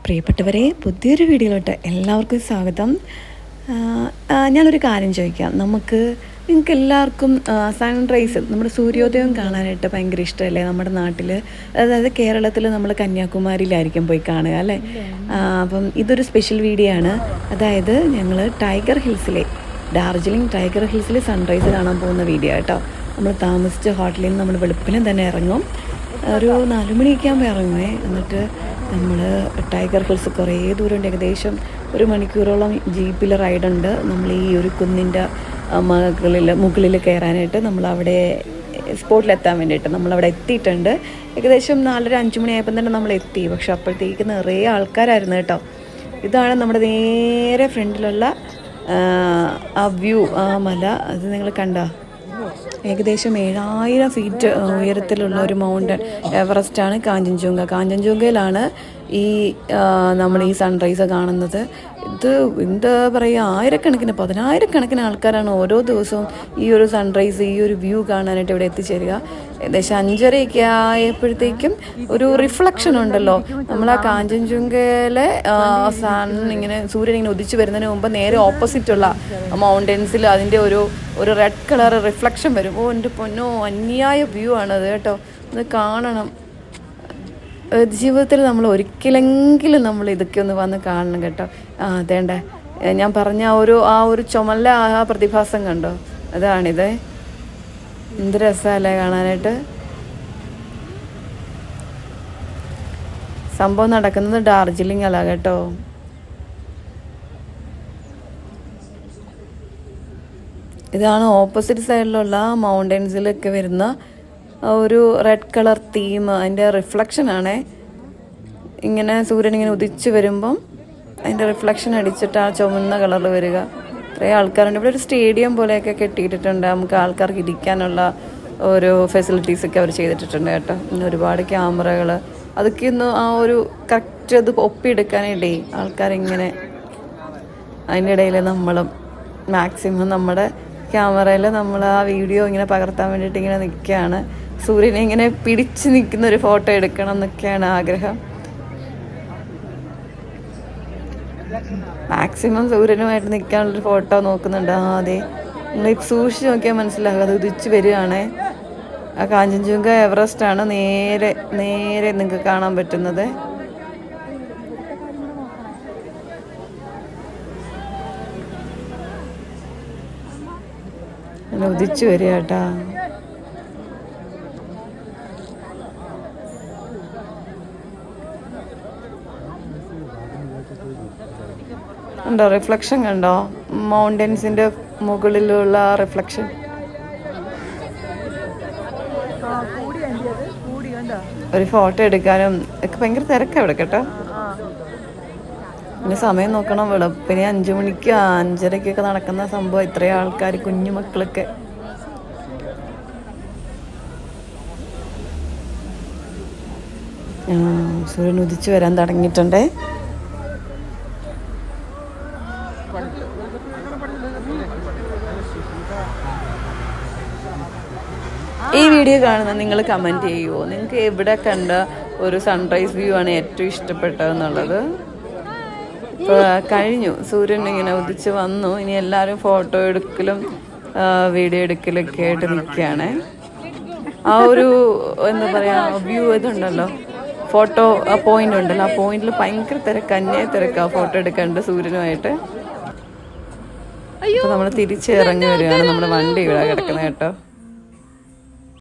പ്രിയപ്പെട്ടവരെ, പുതിയൊരു വീഡിയോയിലോട്ട് എല്ലാവർക്കും സ്വാഗതം. ഞാനൊരു കാര്യം ചോദിക്കാം. നിങ്ങൾക്ക് എല്ലാവർക്കും സൺറൈസ്, നമ്മുടെ സൂര്യോദയം കാണാനായിട്ട് ഭയങ്കര ഇഷ്ടമല്ലേ? നമ്മുടെ നാട്ടിൽ, അതായത് കേരളത്തിൽ നമ്മൾ കന്യാകുമാരിയിലായിരിക്കും പോയി കാണുക അല്ലേ? അപ്പം ഇതൊരു സ്പെഷ്യൽ വീഡിയോ ആണ്. അതായത് ഞങ്ങൾ ഡാർജിലിംഗ് ടൈഗർ ഹിൽസിൽ സൺറൈസ് കാണാൻ പോകുന്ന വീഡിയോ കേട്ടോ. നമ്മൾ താമസിച്ച ഹോട്ടലിൽ നിന്ന് നമ്മൾ വെളുപ്പിനെ തന്നെ ഇറങ്ങും. ഒരു 4 മണിയൊക്കെ ആകുമ്പോൾ ഇറങ്ങുമേ. എന്നിട്ട് നമ്മൾ ടൈഗർ ഹിൽസ് കുറേ ദൂരമുണ്ട്, ഏകദേശം 1 മണിക്കൂറോളം ജീപ്പിൽ റൈഡുണ്ട്. നമ്മൾ ഈ ഒരു കുന്നിൻ്റെ മുകളിൽ കയറാനായിട്ട് നമ്മളവിടെ സ്പോട്ടിലെത്താൻ വേണ്ടിയിട്ട് നമ്മളവിടെ എത്തിയിട്ടുണ്ട്. ഏകദേശം 4:30-5 മണിയായപ്പോൾ തന്നെ നമ്മൾ എത്തി. പക്ഷെ അപ്പോഴത്തേക്ക് നിറയെ ആൾക്കാരായിരുന്നു കേട്ടോ. ഇതാണ് നമ്മുടെ നേരെ ഫ്രണ്ടിലുള്ള ആ വ്യൂ, ആ മല. അത് നിങ്ങൾ കണ്ടോ? ഏകദേശം 7000 ഫീറ്റ് ഉയരത്തിലുള്ള ഒരു മൗണ്ടൻ എവറസ്റ്റാണ് കാഞ്ചൻജുങ്ക. കാഞ്ചൻജുങ്കയിലാണ് നമ്മൾ ഈ സൺറൈസ് കാണുന്നത്. ഇത് എന്താ പറയുക, 10,000-10,000 ആൾക്കാരാണ് ഓരോ ദിവസവും ഈ ഒരു സൺറൈസ്, ഈ ഒരു വ്യൂ കാണാനായിട്ട് ഇവിടെ എത്തിച്ചേരുക. ഏകദേശം 5:30 ആയപ്പോഴത്തേക്കും ഒരു റിഫ്ലക്ഷൻ ഉണ്ടല്ലോ, നമ്മൾ ആ കാഞ്ചൻജുങ്കയിലെ സൂര്യൻ ഇങ്ങനെ ഉദിച്ചു വരുന്നതിന് മുമ്പ് നേരെ ഓപ്പോസിറ്റുള്ള മൗണ്ടൻസിൽ അതിൻ്റെ ഒരു റെഡ് കളർ റിഫ്ലക്ഷൻ വരും. എൻ്റെ പൊന്നോ, അന്യായ വ്യൂ ആണത് കേട്ടോ. ഒന്ന് കാണണം. ജീവിതത്തിൽ നമ്മൾ ഒരിക്കലെങ്കിലും നമ്മൾ ഇതൊക്കെ ഒന്ന് വന്ന് കാണണം കേട്ടോ. അതേണ്ട, ഞാൻ പറഞ്ഞ ആ ഒരു ചുമല ആ പ്രതിഭാസം കണ്ടോ? അതാണിത്. എന്ത് രസമല്ലേ കാണാനായിട്ട്. സംഭവം നടക്കുന്നത് ഡാർജിലിംഗ് അല്ല കേട്ടോ. ഇതാണ് ഓപ്പോസിറ്റ് സൈഡിലുള്ള മൗണ്ടൻസിലൊക്കെ വരുന്ന ഒരു റെഡ് കളർ തീം, അതിൻ്റെ റിഫ്ലക്ഷനാണേ. ഇങ്ങനെ സൂര്യൻ ഇങ്ങനെ ഉദിച്ച് വരുമ്പം അതിൻ്റെ റിഫ്ലക്ഷൻ അടിച്ചിട്ട് ആ ചുവന്ന കളറിൽ വരിക. ഇത്രയും ആൾക്കാരുണ്ട്. ഇവിടെ ഒരു സ്റ്റേഡിയം പോലെയൊക്കെ കെട്ടിയിട്ടിട്ടുണ്ട്. നമുക്ക് ആൾക്കാർക്ക് ഇരിക്കാനുള്ള ഓരോ ഫെസിലിറ്റീസൊക്കെ അവർ ചെയ്തിട്ടുണ്ട് കേട്ടോ. പിന്നെ ഒരുപാട് ക്യാമറകൾ, അതൊക്കെ ഒന്ന് ആ ഒരു കറക്റ്റ് അത് ഒപ്പിയെടുക്കാനായിട്ടേ ആൾക്കാരിങ്ങനെ. അതിൻ്റെ ഇടയിൽ നമ്മളും മാക്സിമം നമ്മുടെ ക്യാമറയിൽ നമ്മൾ ആ വീഡിയോ ഇങ്ങനെ പകർത്താൻ വേണ്ടിയിട്ട് ഇങ്ങനെ നിൽക്കുകയാണ്. സൂര്യനെ ഇങ്ങനെ പിടിച്ച് നിൽക്കുന്ന ഒരു ഫോട്ടോ എടുക്കണം എന്നൊക്കെയാണ് ആഗ്രഹം. മാക്സിമം സൂര്യനുമായിട്ട് നിൽക്കാനുള്ളൊരു ഫോട്ടോ നോക്കുന്നുണ്ട്. അതെ, നിങ്ങൾ സൂക്ഷിച്ച് നോക്കിയാൽ മനസ്സിലാകും. അത് ഉദിച്ച് വരികയാണേ. ആ കാഞ്ചൻജുങ്ക എവറസ്റ്റ് ആണ് നേരെ നിങ്ങൾക്ക് കാണാൻ പറ്റുന്നത്. ഉദിച്ചു വരിക കേട്ടാ. കണ്ടോ റിഫ്ലക്ഷൻ? കണ്ടോ മൗണ്ടൻസിന്റെ മുകളിലുള്ള റിഫ്ലക്ഷൻ? ഒരു ഫോട്ടോ എടുക്കാനും ഒക്കെ ഭയങ്കര തിരക്കാണ് ഇവിടെ കേട്ടോ. പിന്നെ സമയം നോക്കണം. വെളുപ്പിന് 5 മണിക്ക് 5:30 നടക്കുന്ന സംഭവം. ഇത്രയും ആൾക്കാർ, കുഞ്ഞു മക്കളൊക്കെ. സൂര്യൻ ഉദിച്ചു വരാൻ തുടങ്ങിയിട്ടുണ്ടേ. ഈ വീഡിയോ കാണുന്ന നിങ്ങൾ കമൻറ്റ് ചെയ്യുമോ? നിങ്ങൾക്ക് എവിടെ കണ്ട ഒരു സൺറൈസ് വ്യൂ ആണ് ഏറ്റവും ഇഷ്ടപ്പെട്ടതെന്നുള്ളത്? ഇപ്പോൾ കഴിഞ്ഞു, സൂര്യൻ ഇങ്ങനെ ഉദിച്ച് വന്നു. ഇനി എല്ലാവരും ഫോട്ടോ എടുക്കലും വീഡിയോ എടുക്കലൊക്കെ ആയിട്ട് നിൽക്കുകയാണ്. ആ ഒരു എന്താ പറയുക വ്യൂ ഇതുണ്ടല്ലോ, ഫോട്ടോ ആ പോയിന്റ് ഉണ്ടല്ലോ, ആ പോയിന്റിൽ ഭയങ്കര തിരക്കാ ഫോട്ടോ എടുക്കാണ്ട് സൂര്യനുമായിട്ട്. അപ്പോൾ നമ്മൾ തിരിച്ചിറങ്ങി വരികയാണ്. നമ്മുടെ വണ്ടി ഇവിടെ കിടക്കുന്നത് കേട്ടോ.